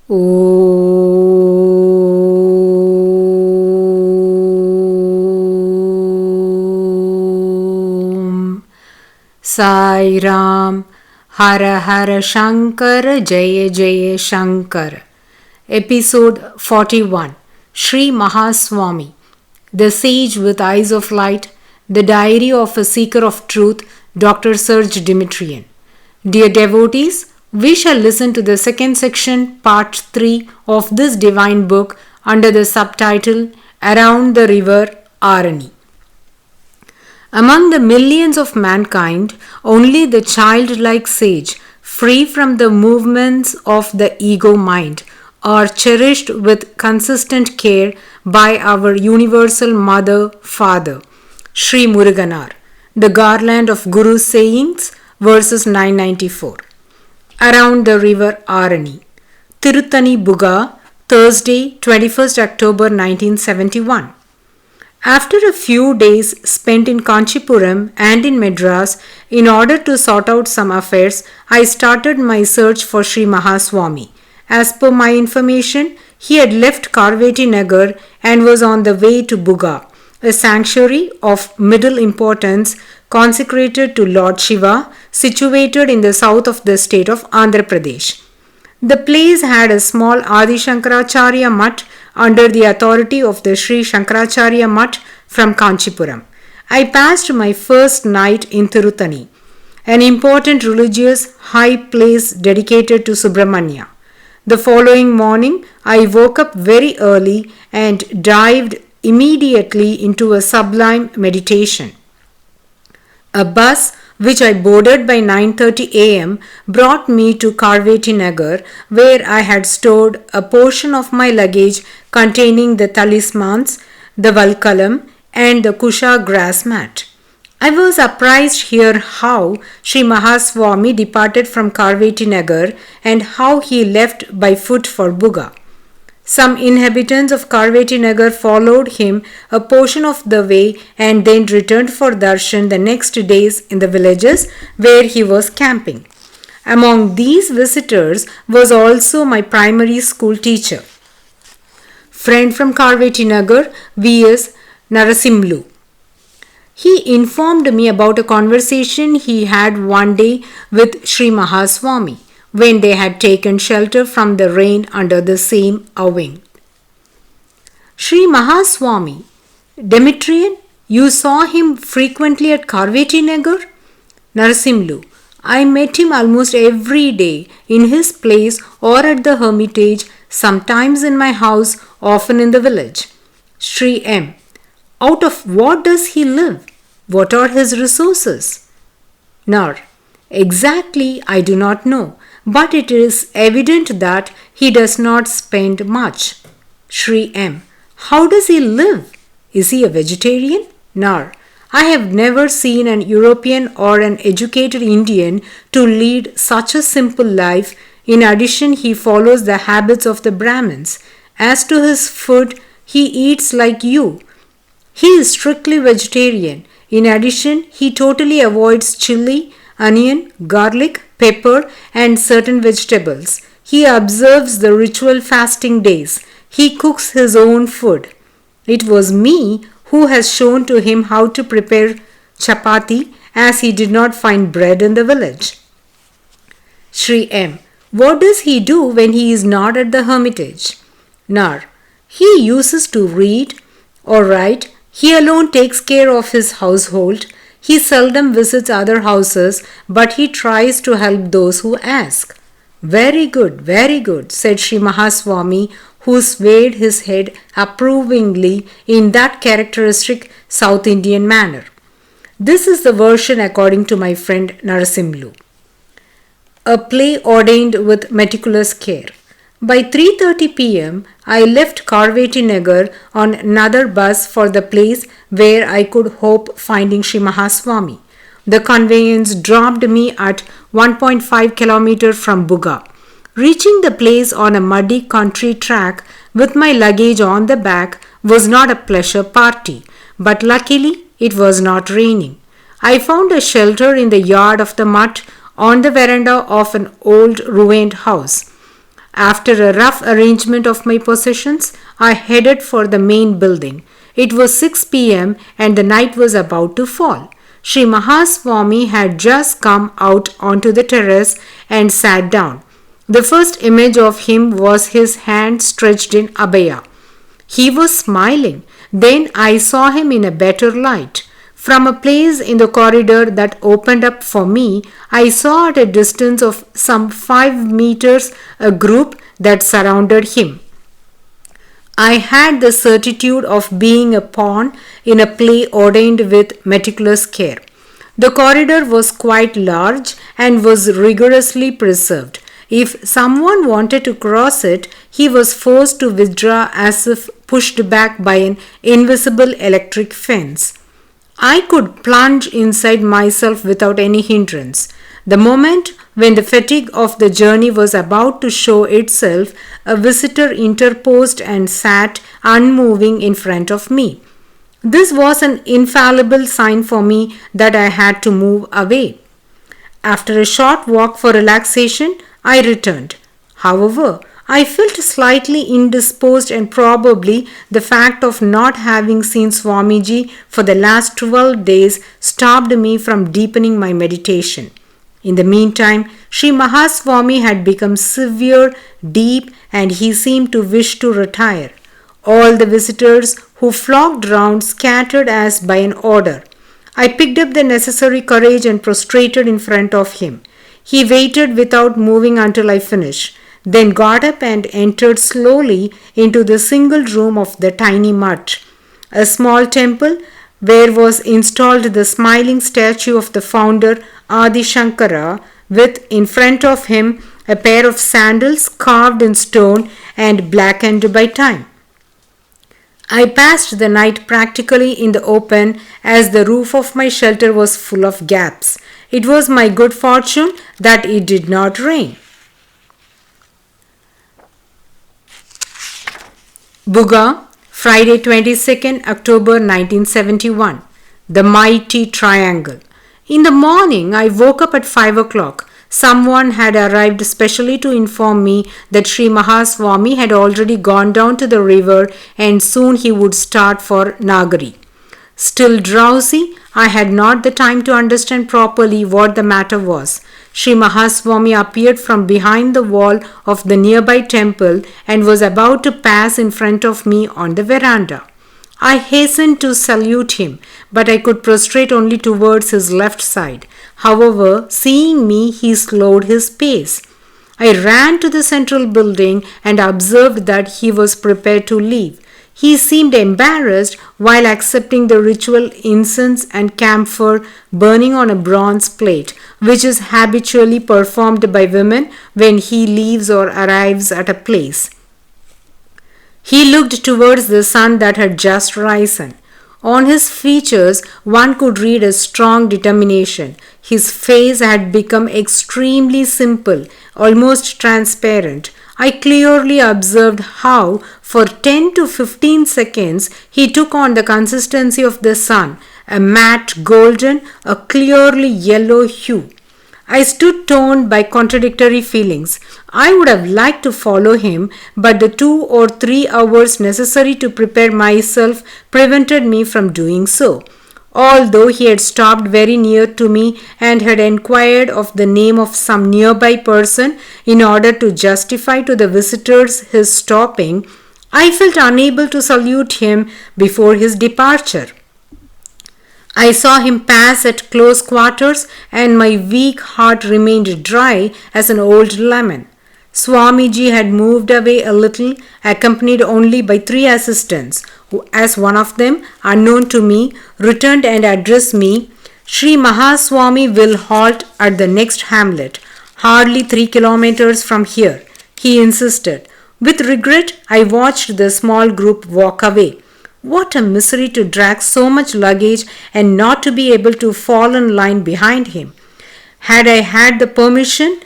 Aum Sairam. Hara Hara Shankara, Jaya Jaya Shankara. Episode 41. Shri Mahaswami-The Sage with Eyes of Light, the Diary of a Seeker of Truth, Dr.Serge Demetrian. Dear devotees, we shall listen to the second section, part 3 of this divine book under the subtitle Around the River Arani. Among the millions of mankind, only the childlike sage, free from the movements of the ego mind, are cherished with consistent care by our universal Mother, Father, Sri Muruganar. The Garland of Guru's Sayings, verses 994. Around the River Arani. Tirutani Buga, Thursday, 21st October 1971. After a few days spent in Kanchipuram and in Madras in order to sort out some affairs, I started my search for Sri Mahaswami. As per my information, he had left Karveti Nagar and was on the way to Buga, a sanctuary of middle importance consecrated to Lord Shiva, situated in the south of the state of Andhra Pradesh. The place had a small Adi Shankaracharya Mutt under the authority of the Sri Shankaracharya Mutt from Kanchipuram. I passed my first night in Tirutani, an important religious high place dedicated to Subramanya. The following morning, I woke up very early and dived immediately into a sublime meditation. A bus which I boarded by 9:30 a.m. brought me to Karveti Nagar, where I had stored a portion of my luggage containing the talismans, the valkalam, and the kusha grass mat. I was surprised here how Sri Mahaswami departed from Karveti Nagar and how he left by foot for Buga. Some inhabitants of Karveti Nagar followed him a portion of the way and then returned for darshan the next days in the villages where he was camping. Among these visitors was also my primary school teacher, friend from Karveti Nagar, V.S. Narasimlu. He informed me about a conversation he had one day with Sri Mahaswami, when they had taken shelter from the rain under the same awning. Sri Mahaswami, Demetrian, you saw him frequently at Karveti Nagar? Narasimlu, I met him almost every day in his place or at the hermitage, sometimes in my house, often in the village. Sri M, out of what does he live? What are his resources? Nar, exactly I do not know, but it is evident that he does not spend much. Sri M, how does he live? Is he a vegetarian? Nar, I have never seen an European or an educated Indian to lead such a simple life. In addition, he follows the habits of the Brahmins. As to his food, he eats like you. He is strictly vegetarian. In addition, he totally avoids chili, onion, garlic, pepper, and certain vegetables. He observes the ritual fasting days. He cooks his own food. It was me who has shown to him how to prepare chapati, as he did not find bread in the village. Sri M, what does he do when he is not at the hermitage? Nar, he uses to read or write. He alone takes care of his household. He seldom visits other houses, but he tries to help those who ask. Very good, said Sri Mahaswami, who swayed his head approvingly in that characteristic South Indian manner. This is the version according to my friend Narasimlu. A play ordained with meticulous care. By 3:30 p.m., I left Karveti Nagar on another bus for the place where I could hope finding Sri Mahaswami. The conveyance dropped me at 1.5 km from Buga. Reaching the place on a muddy country track with my luggage on the back was not a pleasure party, but luckily it was not raining. I found a shelter in the yard of the mutt on the veranda of an old ruined house. After a rough arrangement of my possessions, I headed for the main building. It was 6 p.m. and the night was about to fall. Shri Mahaswami had just come out onto the terrace and sat down. The first image of him was his hand stretched in abhaya. He was smiling. Then I saw him in a better light. From a place in the corridor that opened up for me, I saw at a distance of some 5 meters a group that surrounded him. I had the certitude of being a pawn in a play ordained with meticulous care. The corridor was quite large and was rigorously preserved. If someone wanted to cross it, he was forced to withdraw as if pushed back by an invisible electric fence. I could plunge inside myself without any hindrance. The moment when the fatigue of the journey was about to show itself, a visitor interposed and sat unmoving in front of me. This was an infallible sign for me that I had to move away. After a short walk for relaxation, I returned. However, I felt slightly indisposed, and probably the fact of not having seen Swamiji for the last 12 days stopped me from deepening my meditation. In the meantime, Sri Mahaswami had become severe, deep, and he seemed to wish to retire. All the visitors who flocked round scattered as by an order. I picked up the necessary courage and prostrated in front of him. He waited without moving until I finished, then got up and entered slowly into the single room of the tiny mutt, a small temple where was installed the smiling statue of the founder Adi Shankara, with in front of him a pair of sandals carved in stone and blackened by time. I passed the night practically in the open, as the roof of my shelter was full of gaps. It was my good fortune that it did not rain. Buga, Friday 22nd October 1971. The Mighty Triangle. In the morning, I woke up at 5 o'clock. Someone had arrived specially to inform me that Sri Mahaswami had already gone down to the river and soon he would start for Nagari. Still drowsy, I had not the time to understand properly what the matter was. Sri Mahaswami appeared from behind the wall of the nearby temple and was about to pass in front of me on the veranda. I hastened to salute him, but I could prostrate only towards his left side. However, seeing me, he slowed his pace. I ran to the central building and observed that he was prepared to leave. He seemed embarrassed while accepting the ritual incense and camphor burning on a bronze plate, which is habitually performed by women when he leaves or arrives at a place. He looked towards the sun that had just risen. On his features, one could read a strong determination. His face had become extremely simple, almost transparent. I clearly observed how, for 10 to 15 seconds, he took on the consistency of the sun, a matte golden, a clearly yellow hue. I stood torn by contradictory feelings. I would have liked to follow him, but the 2 or 3 hours necessary to prepare myself prevented me from doing so. Although he had stopped very near to me and had inquired of the name of some nearby person in order to justify to the visitors his stopping, I felt unable to salute him before his departure. I saw him pass at close quarters and my weak heart remained dry as an old lemon. Swamiji had moved away a little, accompanied only by 3 assistants, who, as one of them, unknown to me, returned and addressed me. Sri Mahaswami will halt at the next hamlet, hardly 3 kilometers from here, he insisted. With regret, I watched the small group walk away. What a misery to drag so much luggage and not to be able to fall in line behind him. Had I had the permission,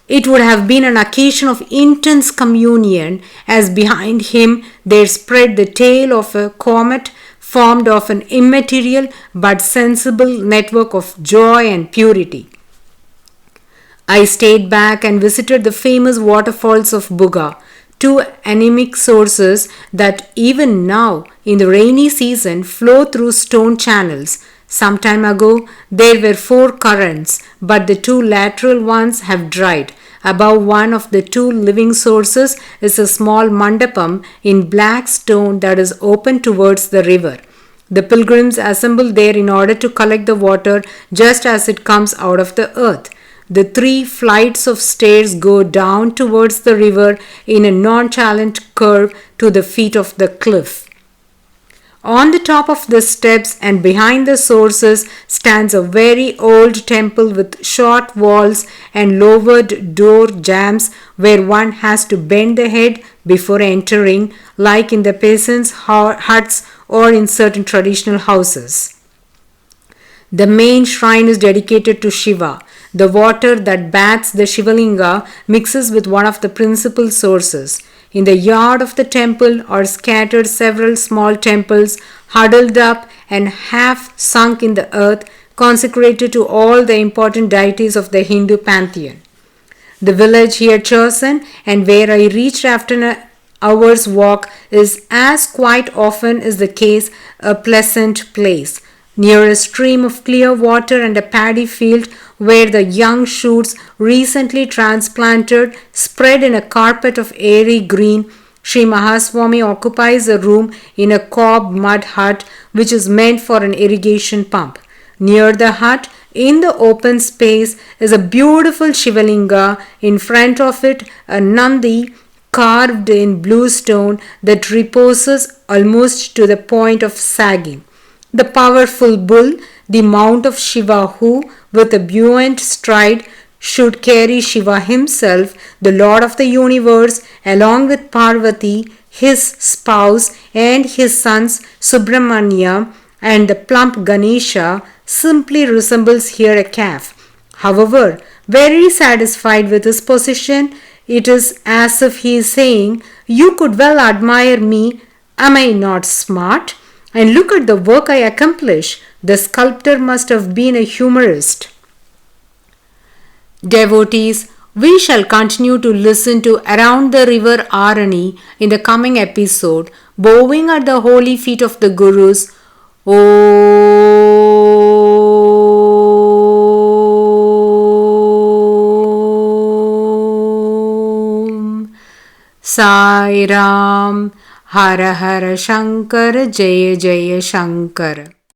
it would have been an occasion of intense communion, as behind him there spread the tail of a comet formed of an immaterial but sensible network of joy and purity. I stayed back and visited the famous waterfalls of Buga, two anemic sources that even now in the rainy season flow through stone channels. Some time ago there were four currents, but the two lateral ones have dried. Above one of the two living sources is a small mandapam in black stone that is open towards the river. The pilgrims assemble there in order to collect the water just as it comes out of the earth. The 3 flights of stairs go down towards the river in a nonchalant curve to the feet of the cliff. On the top of the steps and behind the sources stands a very old temple with short walls and lowered door jambs where one has to bend the head before entering, like in the peasants' huts or in certain traditional houses. The main shrine is dedicated to Shiva. The water that bathes the Shivalinga mixes with one of the principal sources. In the yard of the temple are scattered several small temples, huddled up and half sunk in the earth, consecrated to all the important deities of the Hindu pantheon. The village here chosen and where I reached after an hour's walk is, as quite often is the case, a pleasant place. Near a stream of clear water and a paddy field where the young shoots recently transplanted spread in a carpet of airy green, Sri Mahaswami occupies a room in a cob mud hut which is meant for an irrigation pump. Near the hut, in the open space, is a beautiful Shivalinga. In front of it, a Nandi carved in blue stone that reposes almost to the point of sagging. The powerful bull, the mount of Shiva who, with a buoyant stride, should carry Shiva himself, the Lord of the universe, along with Parvati, his spouse, and his sons Subramanya, and the plump Ganesha, simply resembles here a calf. However, very satisfied with his position, it is as if he is saying, "You could well admire me. Am I not smart? And look at the work I accomplish. The sculptor must have been a humorist." Devotees, we shall continue to listen to Around the River Arani in the coming episode, bowing at the holy feet of the Gurus. Aum Sairam. Hara Hara Shankara, Jaya Jaya Shankara.